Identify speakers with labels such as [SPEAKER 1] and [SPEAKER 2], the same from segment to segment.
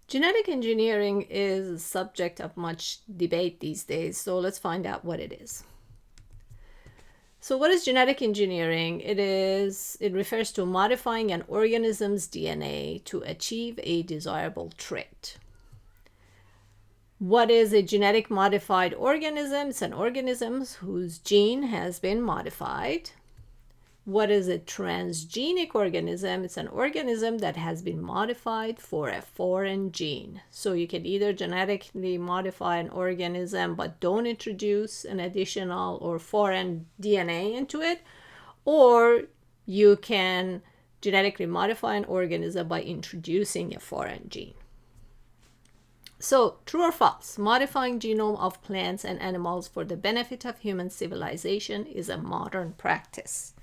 [SPEAKER 1] Genetic engineering is a subject of much debate these days, so let's find out what it is. So what is genetic engineering? It refers to modifying an organism's DNA to achieve a desirable trait. What is a genetic modified organism? It's an organism whose gene has been modified. What is a transgenic organism? It's an organism that has been modified for a foreign gene. So you can either genetically modify an organism but don't introduce an additional or foreign DNA into it, or you can genetically modify an organism by introducing a foreign gene. So, true or false, modifying genome of plants and animals for the benefit of human civilization is a modern practice.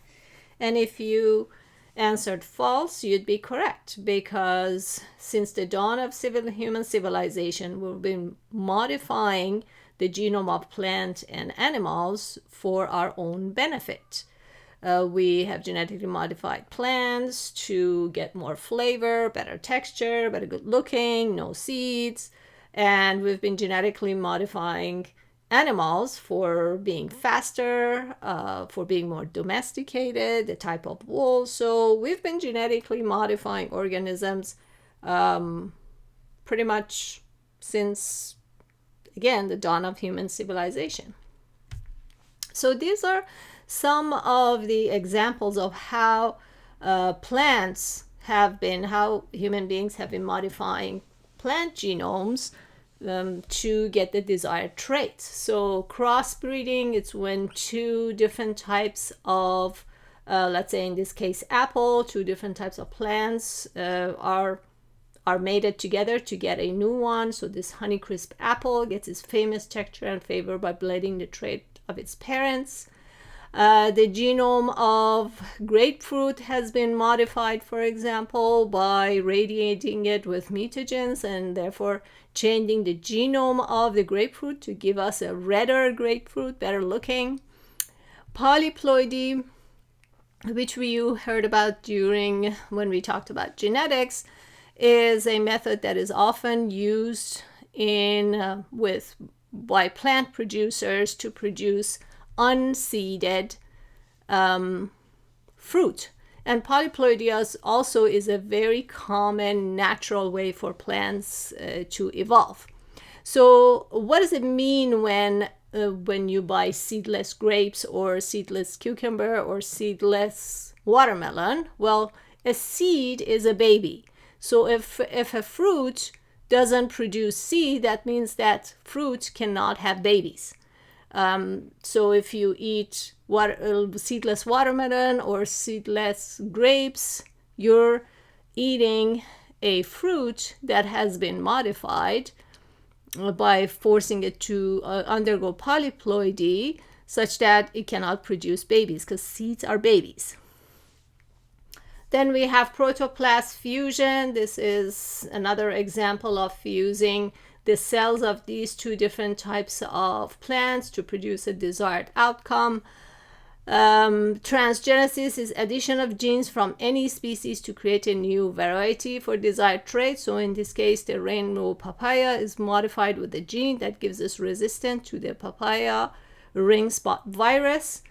[SPEAKER 1] And if you answered false, you'd be correct, because since the dawn of human civilization, we've been modifying the genome of plants and animals for our own benefit. We have genetically modified plants to get more flavor, better texture, better good looking, no seeds. And we've been genetically modifying animals for being faster, for being more domesticated, the type of wool. So we've been genetically modifying organisms pretty much since, again, the dawn of human civilization. So these are some of the examples of how how human beings have been modifying plant genomes to get the desired traits. So crossbreeding, it's when two different types of, let's say in this case apple, two different types of plants are mated together to get a new one. So this Honeycrisp apple gets its famous texture and flavor by blending the trait of its parents. The genome of grapefruit has been modified, for example, by radiating it with mutagens and therefore changing the genome of the grapefruit to give us a redder grapefruit, better looking. Polyploidy, which we heard about when we talked about genetics, is a method that is often used by plant producers to produce unseeded fruit. And polyploidy also is a very common natural way for plants to evolve. So what does it mean when you buy seedless grapes or seedless cucumber or seedless watermelon? Well, a seed is a baby. So if a fruit doesn't produce seed, that means that fruit cannot have babies. So if you eat seedless watermelon or seedless grapes, you're eating a fruit that has been modified by forcing it to undergo polyploidy such that it cannot produce babies, because seeds are babies. Then we have protoplast fusion. This is another example of fusing the cells of these two different types of plants to produce a desired outcome. Transgenesis is addition of genes from any species to create a new variety for desired traits. So in this case, the rainbow papaya is modified with a gene that gives us resistance to the papaya ring spot virus.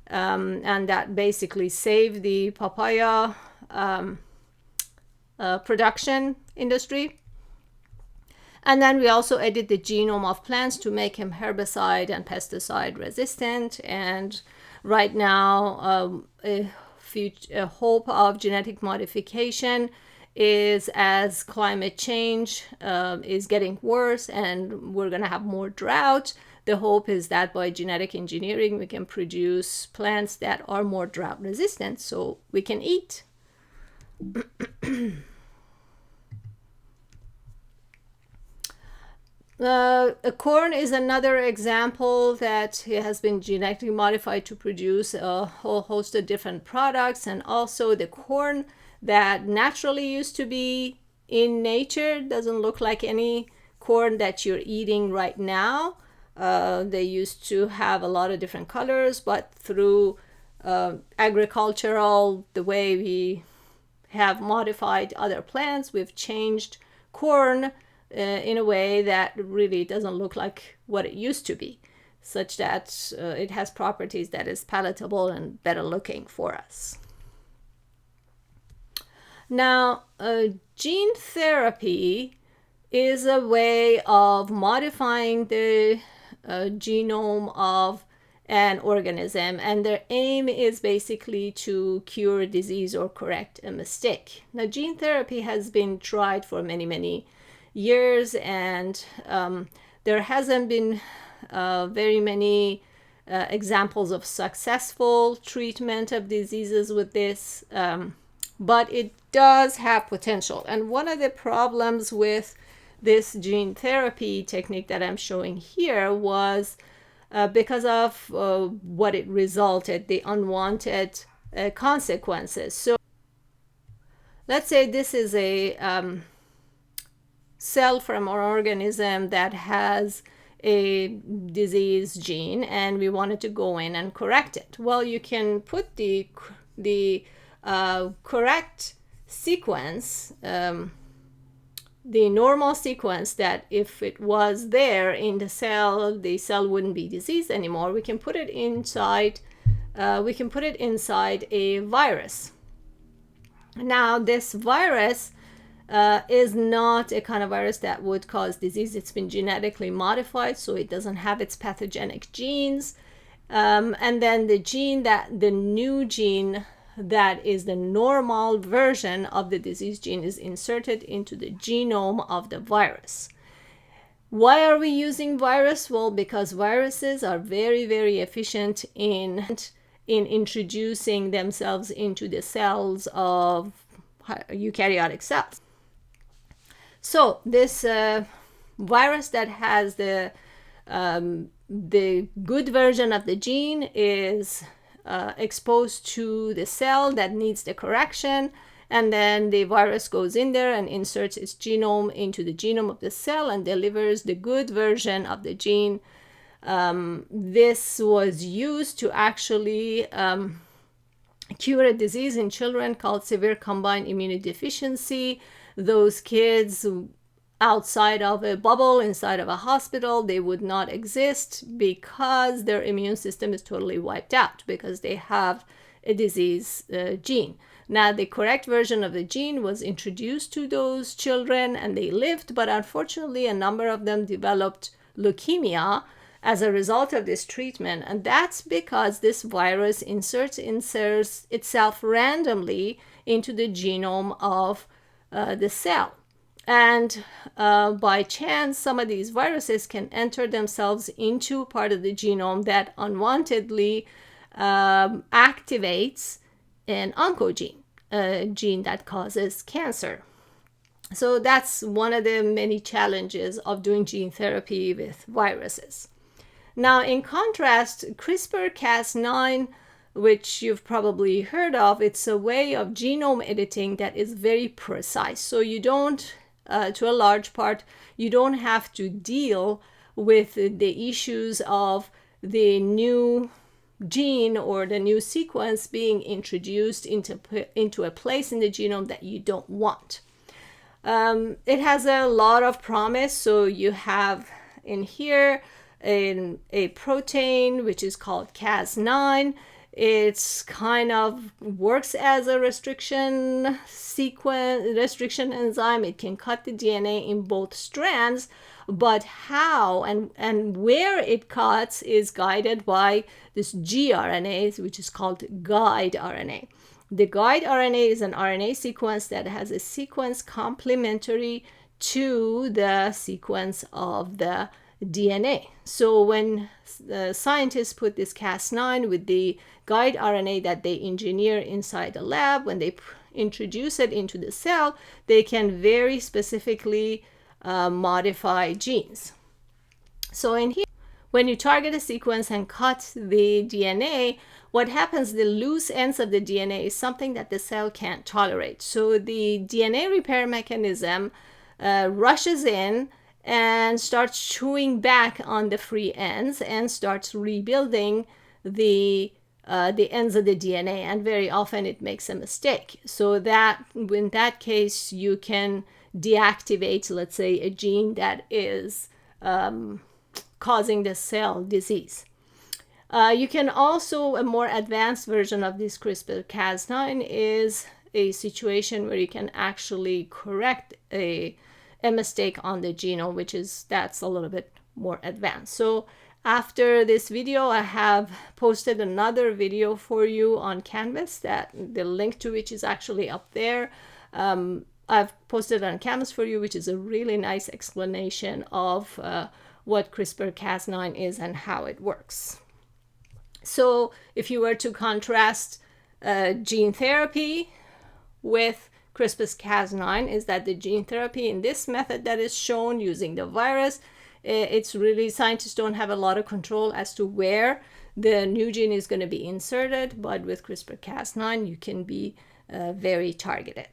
[SPEAKER 1] And that basically saved the papaya production industry. And then we also edit the genome of plants to make them herbicide and pesticide resistant. And right now, a hope of genetic modification is, as climate change is getting worse and we're going to have more drought, the hope is that by genetic engineering, we can produce plants that are more drought resistant so we can eat. Corn is another example that has been genetically modified to produce a whole host of different products. And also the corn that naturally used to be in nature doesn't look like any corn that you're eating right now. They used to have a lot of different colors, but through agricultural, the way we have modified other plants, we've changed corn in a way that really doesn't look like what it used to be, such that it has properties that is palatable and better looking for us. Now, gene therapy is a way of modifying the genome of an organism, and their aim is basically to cure disease or correct a mistake. Now, gene therapy has been tried for many, many years, and there hasn't been very many examples of successful treatment of diseases with this, but it does have potential. And one of the problems with this gene therapy technique that I'm showing here was because of what it resulted, the unwanted consequences. So let's say this is a cell from our organism that has a disease gene, and we wanted to go in and correct it. Well, you can put the correct sequence, the normal sequence that if it was there in the cell wouldn't be diseased anymore. We can put it inside a virus. Now, this virus is not a kind of virus that would cause disease. It's been genetically modified, so it doesn't have its pathogenic genes. And then the new gene that is the normal version of the disease gene is inserted into the genome of the virus. Why are we using virus? Well, because viruses are very, very efficient in introducing themselves into the cells of eukaryotic cells. So this virus that has the good version of the gene is exposed to the cell that needs the correction, and then the virus goes in there and inserts its genome into the genome of the cell and delivers the good version of the gene. This was used to actually cure a disease in children called severe combined immunodeficiency. Those kids outside of a bubble, inside of a hospital, they would not exist because their immune system is totally wiped out because they have a disease gene. Now, the correct version of the gene was introduced to those children and they lived, but unfortunately, a number of them developed leukemia as a result of this treatment. And that's because this virus inserts itself randomly into the genome of the cell. And by chance, some of these viruses can enter themselves into part of the genome that unwantedly activates an oncogene, a gene that causes cancer. So that's one of the many challenges of doing gene therapy with viruses. Now, in contrast, CRISPR-Cas9, which you've probably heard of, it's a way of genome editing that is very precise. So you don't to a large part, you don't have to deal with the issues of the new gene or the new sequence being introduced into a place in the genome that you don't want. It has a lot of promise. So you have in here a protein which is called Cas9. It's kind of works as a restriction enzyme. It can cut the DNA in both strands, but how and where it cuts is guided by this gRNA, which is called guide RNA. The guide RNA is an RNA sequence that has a sequence complementary to the sequence of the DNA. So when the scientists put this Cas9 with the guide RNA that they engineer inside the lab, when they introduce it into the cell, they can very specifically modify genes. So in here, when you target a sequence and cut the DNA, what happens, the loose ends of the DNA is something that the cell can't tolerate. So the DNA repair mechanism rushes in and starts chewing back on the free ends and starts rebuilding the ends of the DNA, and very often it makes a mistake. So that in that case, you can deactivate, let's say, a gene that is causing the cell disease. You can also, a more advanced version of this CRISPR-Cas9 is a situation where you can actually correct a mistake on the genome, that's a little bit more advanced. So after this video, I have posted another video for you on Canvas, that the link to which is actually up there. I've posted on Canvas for you, which is a really nice explanation of what CRISPR-Cas9 is and how it works. So if you were to contrast gene therapy with CRISPR-Cas9, is that the gene therapy in this method that is shown using the virus, it's really, scientists don't have a lot of control as to where the new gene is going to be inserted, but with CRISPR-Cas9 you can be very targeted.